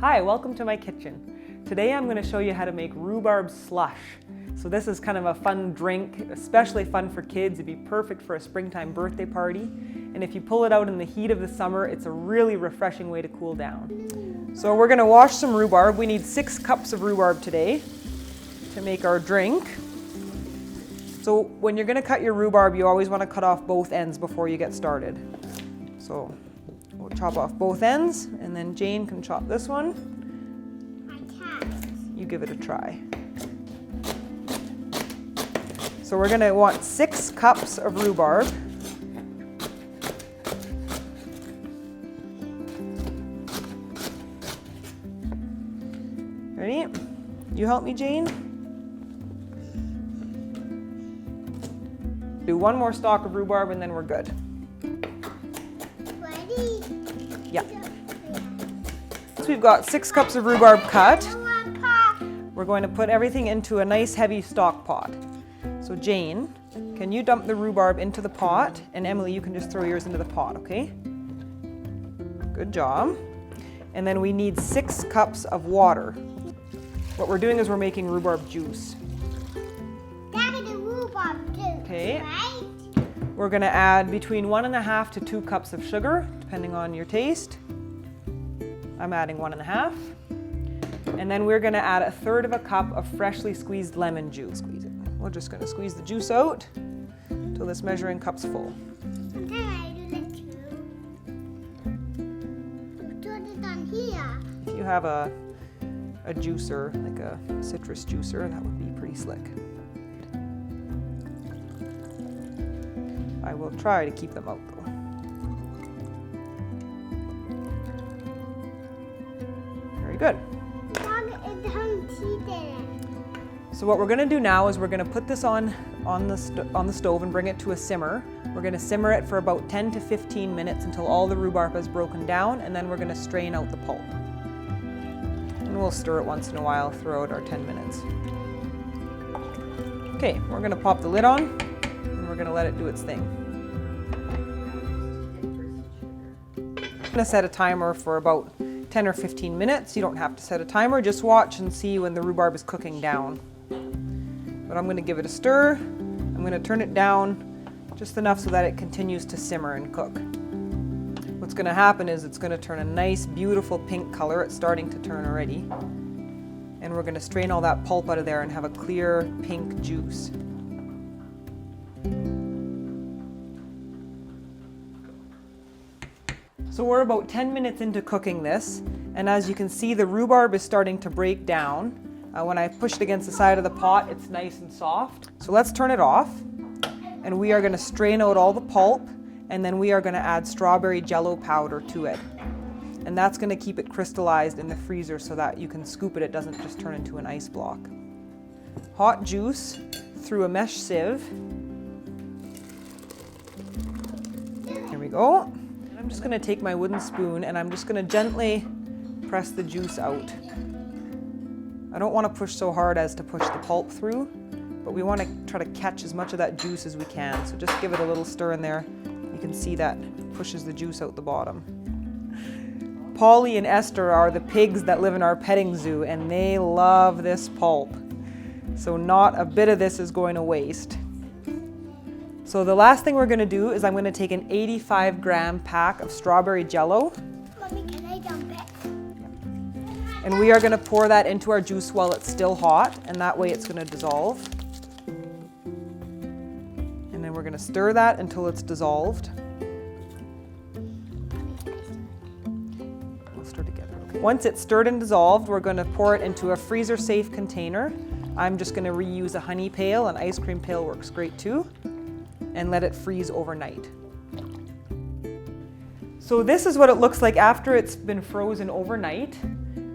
Hi, welcome to my kitchen. Today I'm going to show you how to make rhubarb slush. So this is kind of a fun drink, especially fun for kids. It'd be perfect for a springtime birthday party. And if you pull it out in the heat of the summer, it's a really refreshing way to cool down. So we're going to wash some rhubarb. We need 6 cups of rhubarb today to make our drink. So when you're going to cut your rhubarb, you always want to cut off both ends before you get started. So we'll chop off both ends, and then Jane can chop this one. I can't. You give it a try. So we're going to want 6 cups of rhubarb. Ready? You help me, Jane? Do one more stalk of rhubarb and then we're good. Ready? Yeah. So we've got 6 cups of rhubarb cut. We're going to put everything into a nice heavy stock pot. So Jane, can you dump the rhubarb into the pot? And Emily, you can just throw yours into the pot, okay? Good job. And then we need 6 cups of water. What we're doing is we're making rhubarb juice. That's the rhubarb juice, Okay. right? We're going to add between 1.5 to 2 cups of sugar, depending on your taste. I'm adding 1.5. And then we're going to add 1/3 cup of freshly squeezed lemon juice. Squeeze it. We're just going to squeeze the juice out until this measuring cup's full. Sometimes I do that too. Put it on here. If you have a juicer, like a citrus juicer, that would be pretty slick. I will try to keep them out though. Very good. So what we're going to do now is we're going to put this on the stove and bring it to a simmer. We're going to simmer it for about 10 to 15 minutes until all the rhubarb is broken down, and then we're going to strain out the pulp. And we'll stir it once in a while throughout our 10 minutes. Okay, we're going to pop the lid on and we're going to let it do its thing. I'm going to set a timer for about 10 or 15 minutes. You don't have to set a timer, just watch and see when the rhubarb is cooking down. But I'm going to give it a stir. I'm going to turn it down just enough so that it continues to simmer and cook. What's going to happen is it's going to turn a nice, beautiful pink color. It's starting to turn already. And we're going to strain all that pulp out of there and have a clear pink juice. So we're about 10 minutes into cooking this, and as you can see, the rhubarb is starting to break down. When I push it against the side of the pot, it's nice and soft. So let's turn it off, and we are going to strain out all the pulp, and then we are going to add strawberry jello powder to it. And that's going to keep it crystallized in the freezer so that you can scoop it, it doesn't just turn into an ice block. Hot juice through a mesh sieve. Here we go. I'm just going to take my wooden spoon and I'm just going to gently press the juice out. I don't want to push so hard as to push the pulp through, but we want to try to catch as much of that juice as we can. So just give it a little stir in there. You can see that pushes the juice out the bottom. Polly and Esther are the pigs that live in our petting zoo, and they love this pulp. So not a bit of this is going to waste. So the last thing we're going to do is I'm going to take an 85-gram pack of strawberry jello. Mommy, can I dump it? And we are going to pour that into our juice while it's still hot, and that way it's going to dissolve. And then we're going to stir that until it's dissolved. We'll stir together, okay? Once it's stirred and dissolved, we're going to pour it into a freezer-safe container. I'm just going to reuse a honey pail. An ice cream pail works great too. And let it freeze overnight. So this is what it looks like after it's been frozen overnight.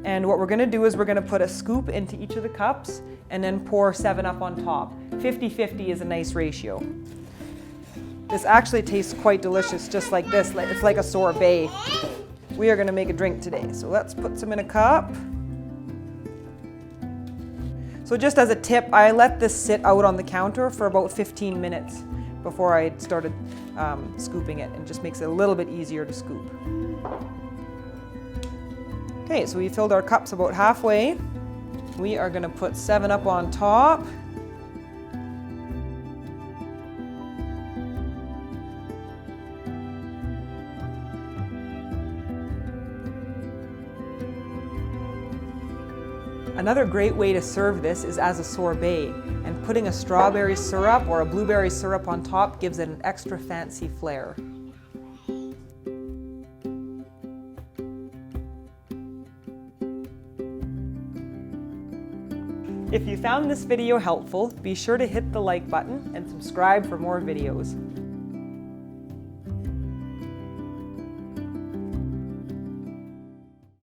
And what we're going to do is we're going to put a scoop into each of the cups and then pour 7-Up on top. 50-50 is a nice ratio. This actually tastes quite delicious, just like this. It's like a sorbet. We are going to make a drink today. So let's put some in a cup. So just as a tip, I let this sit out on the counter for about 15 minutes before I started scooping it, and just makes it a little bit easier to scoop. Okay, so we filled our cups about halfway. We are gonna put 7-Up on top. Another great way to serve this is as a sorbet, and putting a strawberry syrup or a blueberry syrup on top gives it an extra fancy flair. If you found this video helpful, be sure to hit the like button and subscribe for more videos.